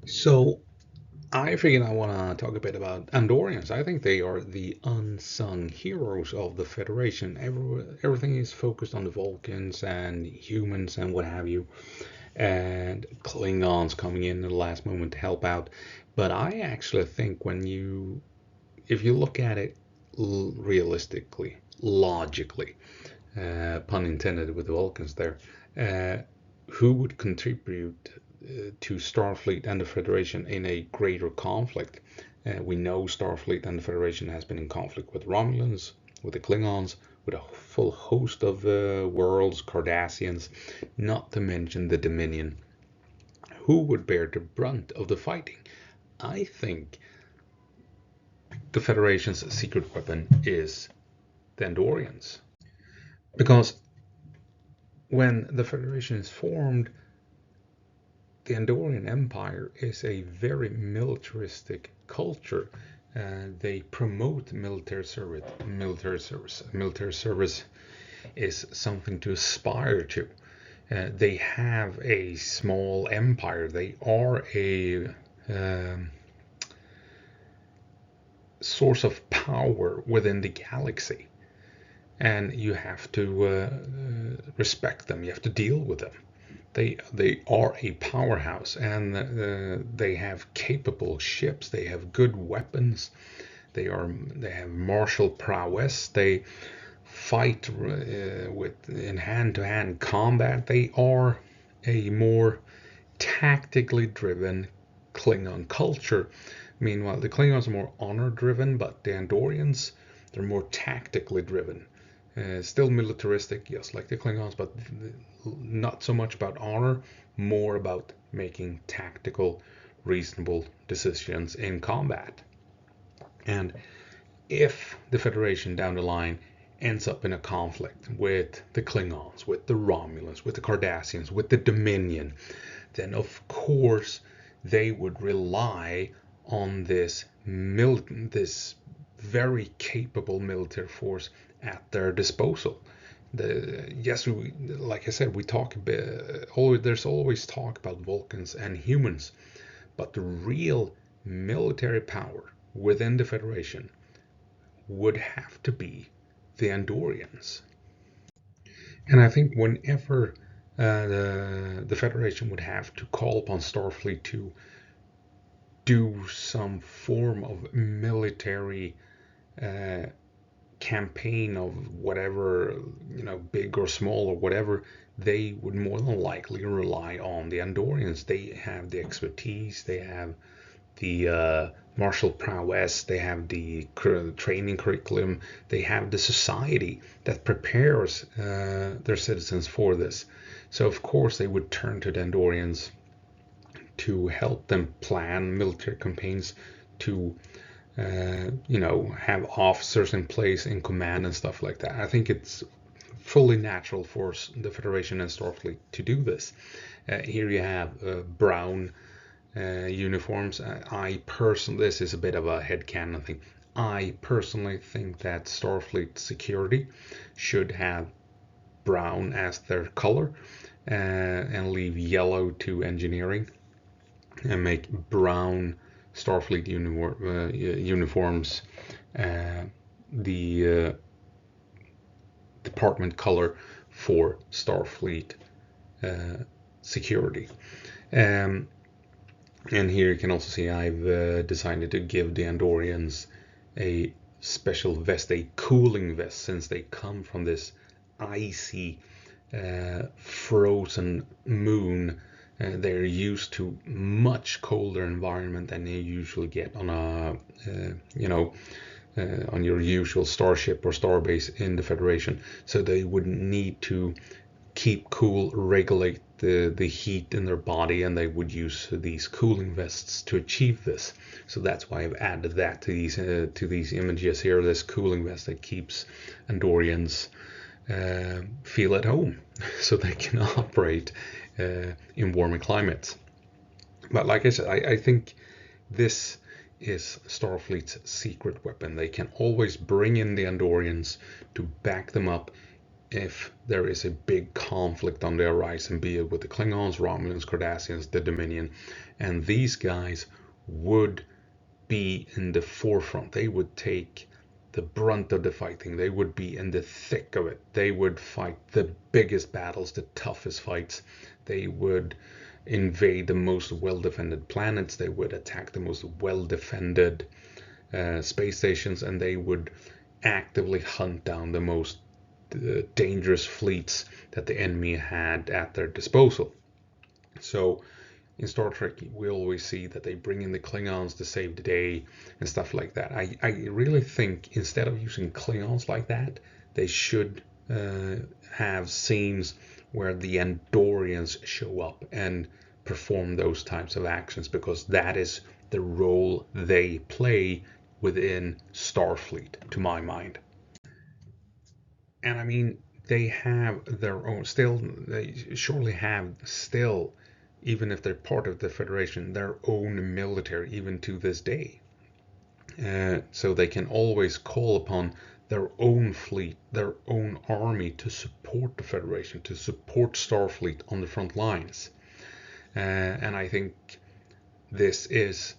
So I figured I want to talk a bit about Andorians. I think they are the unsung heroes of the Federation. Everything is focused on the Vulcans and humans and what have you, and Klingons coming in at the last moment to help out. But I actually think if you look at it realistically, logically, pun intended with the Vulcans there, uh, who would contribute to Starfleet and the Federation in a greater conflict? We know Starfleet and the Federation has been in conflict with Romulans, with the Klingons, with a full host of worlds, Cardassians, not to mention the Dominion. Who would bear the brunt of the fighting? I think the Federation's secret weapon is the Andorians. Because when the Federation is formed, the Andorian Empire is a very militaristic culture. They promote military service. Military service is something to aspire to. They have a small empire. They are a source of power within the galaxy, and you have to respect them. You have to deal with them. They are a powerhouse, and they have capable ships. They have good weapons. They have martial prowess. They fight with in hand-to-hand combat. They are a more tactically driven Klingon culture. Meanwhile, the Klingons are more honor-driven, but the Andorians, they're more tactically driven. Still militaristic, yes, like the Klingons, but not so much about honor, more about making tactical, reasonable decisions in combat. And if the Federation down the line ends up in a conflict with the Klingons, with the Romulans, with the Cardassians, with the Dominion, then of course they would rely on this very capable military force at their disposal. Yes, like I said, we talk a bit. There's always talk about Vulcans and humans, but the real military power within the Federation would have to be the Andorians. And I think whenever the Federation would have to call upon Starfleet to do some form of military uh, campaign of whatever, big or small or whatever, they would more than likely rely on the Andorians. They have the expertise, they have the martial prowess, they have the training curriculum, they have the society that prepares their citizens for this. So of course they would turn to the Andorians to help them plan military campaigns, to have officers in place in command and stuff like that. I think it's fully natural for the Federation and Starfleet to do this. Here you have brown uniforms. I personally, this is a bit of a headcanon thing. I personally think that Starfleet security should have brown as their color and leave yellow to engineering and make brown Starfleet uniforms the department color for Starfleet security. Um, and here you can also see I've decided to give the Andorians a special vest, a cooling vest, since they come from this icy, frozen moon. They're used to much colder environment than you usually get on on your usual starship or starbase in the Federation. So they would need to keep cool, regulate the heat in their body, and they would use these cooling vests to achieve this. So that's why I've added that to these images here. This cooling vest that keeps Andorians feel at home, so they can operate in warmer climates. But like I said, I think this is Starfleet's secret weapon. They can always bring in the Andorians to back them up if there is a big conflict on the horizon, be it with the Klingons, Romulans, Cardassians, the Dominion, and these guys would be in the forefront. They would take the brunt of the fighting. They would be in the thick of it. They would fight the biggest battles, the toughest fights. They would invade the most well-defended planets. They would attack the most well-defended space stations, and they would actively hunt down the most dangerous fleets that the enemy had at their disposal. So in Star Trek, we always see that they bring in the Klingons to save the day and stuff like that. I really think instead of using Klingons like that, they should have scenes where the Andorians show up and perform those types of actions, because that is the role they play within Starfleet, to my mind. And I mean, they have their own, still, they surely have still, even if they're part of the Federation, their own military, even to this day. So they can always call upon their own fleet, their own army to support the Federation, to support Starfleet on the front lines. And I think this is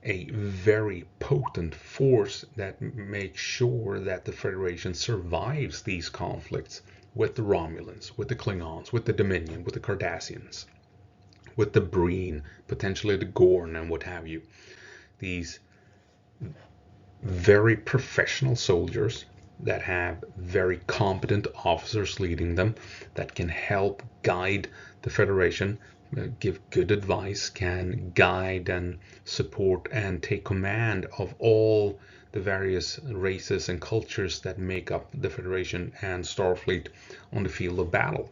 a very potent force that makes sure that the Federation survives these conflicts with the Romulans, with the Klingons, with the Dominion, with the Cardassians, with the Breen, potentially the Gorn, and what have you. These very professional soldiers that have very competent officers leading them, that can help guide the Federation, give good advice, can guide and support and take command of all the various races and cultures that make up the Federation and Starfleet on the field of battle.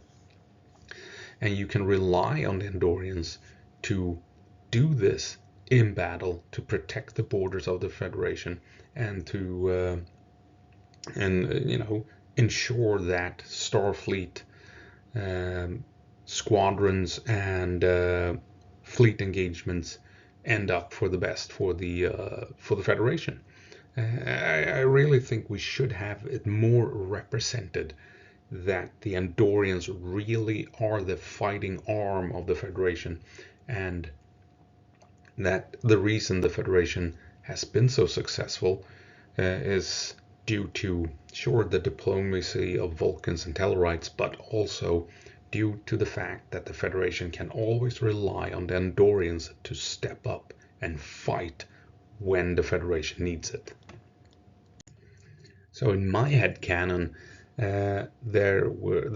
And you can rely on the Andorians to do this in battle, to protect the borders of the Federation, and to ensure that Starfleet squadrons and fleet engagements end up for the best for the Federation. I really think we should have it more represented that the Andorians really are the fighting arm of the Federation, and that the reason the Federation has been so successful is due to, sure, the diplomacy of Vulcans and Tellarites, but also due to the fact that the Federation can always rely on the Andorians to step up and fight when the Federation needs it. So in my headcanon, there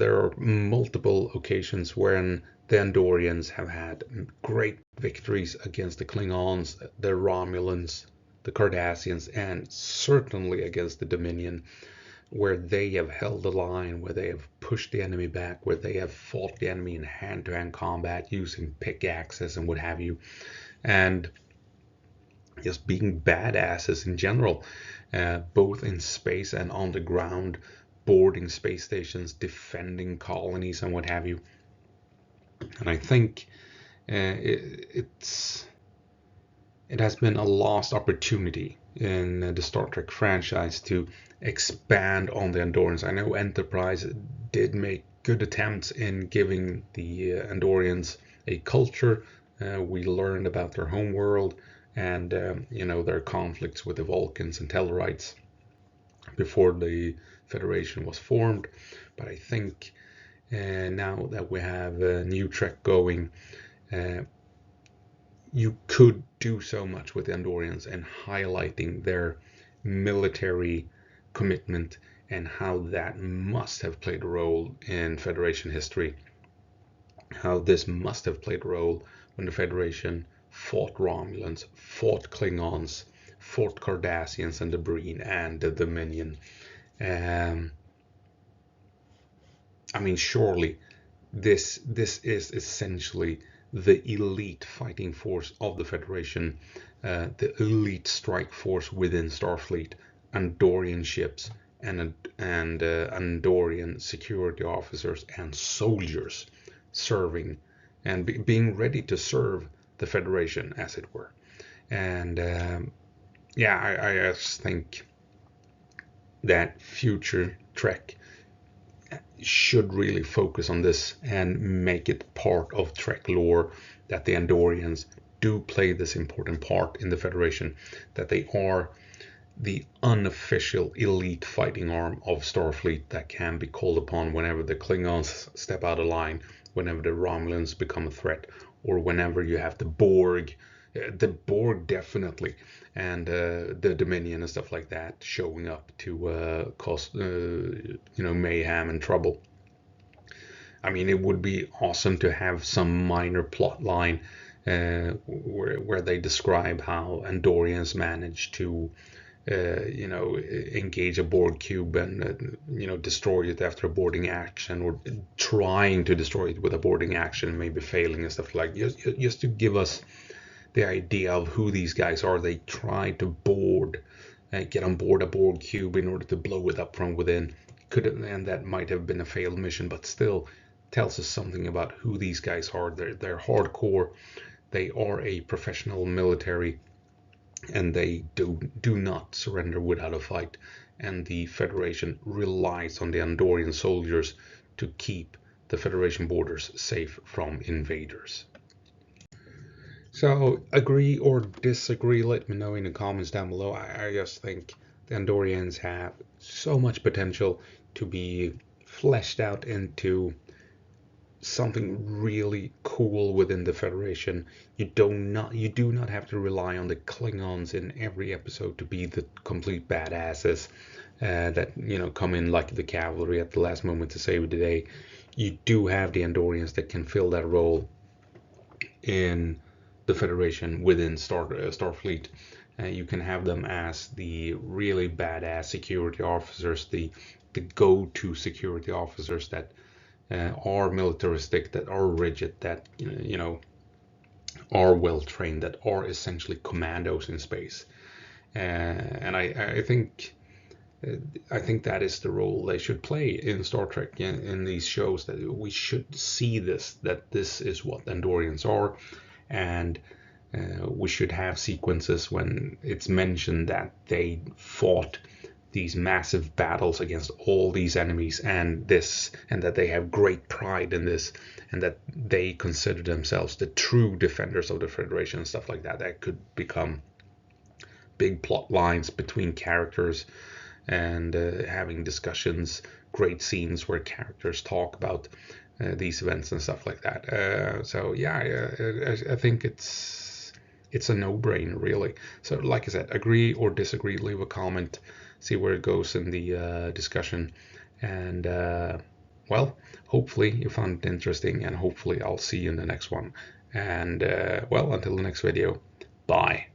are multiple occasions when the Andorians have had great victories against the Klingons, the Romulans, the Cardassians, and certainly against the Dominion, where they have held the line, where they have pushed the enemy back, where they have fought the enemy in hand-to-hand combat using pickaxes and what have you, and just being badasses in general, both in space and on the ground, boarding space stations, defending colonies, and what have you. And I think it has been a lost opportunity in the Star Trek franchise to expand on the Andorians. I know Enterprise did make good attempts in giving the Andorians a culture. We learned about their home world and their conflicts with the Vulcans and Tellarites before the Federation was formed. But I think now that we have a new Trek going, you could do so much with the Andorians and highlighting their military commitment and how that must have played a role in Federation history, how this must have played a role when the Federation fought Romulans, fought Klingons, fought Cardassians and the Breen and the Dominion. I mean, surely this is essentially the elite fighting force of the Federation, the elite strike force within Starfleet, Andorian ships and Andorian security officers and soldiers serving and being ready to serve the Federation, as it were. And I just think that future Trek should really focus on this and make it part of Trek lore, that the Andorians do play this important part in the Federation, that they are the unofficial elite fighting arm of Starfleet that can be called upon whenever the Klingons step out of line, whenever the Romulans become a threat, or whenever you have the Borg definitely, and the Dominion and stuff like that showing up to cause mayhem and trouble. I mean, it would be awesome to have some minor plot line where they describe how Andorians managed to engage a Borg cube and destroy it after a boarding action, or trying to destroy it with a boarding action, maybe failing and stuff like just to give us the idea of who these guys are. They tried to get on board a Borg cube in order to blow it up from within. And that might have been a failed mission, but still tells us something about who these guys are. They're hardcore. They are a professional military, and they do not surrender without a fight. And the Federation relies on the Andorian soldiers to keep the Federation borders safe from invaders. So, agree or disagree, let me know in the comments down below. I just think the Andorians have so much potential to be fleshed out into something really cool within the Federation. You do not have to rely on the Klingons in every episode to be the complete badasses that come in like the cavalry at the last moment to save the day. You do have the Andorians that can fill that role in the Federation within Starfleet. You can have them as the really badass security officers, the go-to security officers that are militaristic, that are rigid, that are well trained, that are essentially commandos in space. And I think that is the role they should play in Star Trek, in these shows, that we should see that this is what Andorians are. And we should have sequences when it's mentioned that they fought these massive battles against all these enemies, and that they have great pride in this, and that they consider themselves the true defenders of the Federation and stuff like that. That could become big plot lines between characters, and having discussions, great scenes where characters talk about these events and stuff like that. So yeah, I think it's a no-brainer, really. So like I said, agree or disagree, leave a comment, see where it goes in the discussion, and well, hopefully you found it interesting, and hopefully I'll see you in the next one. And well, until the next video, bye.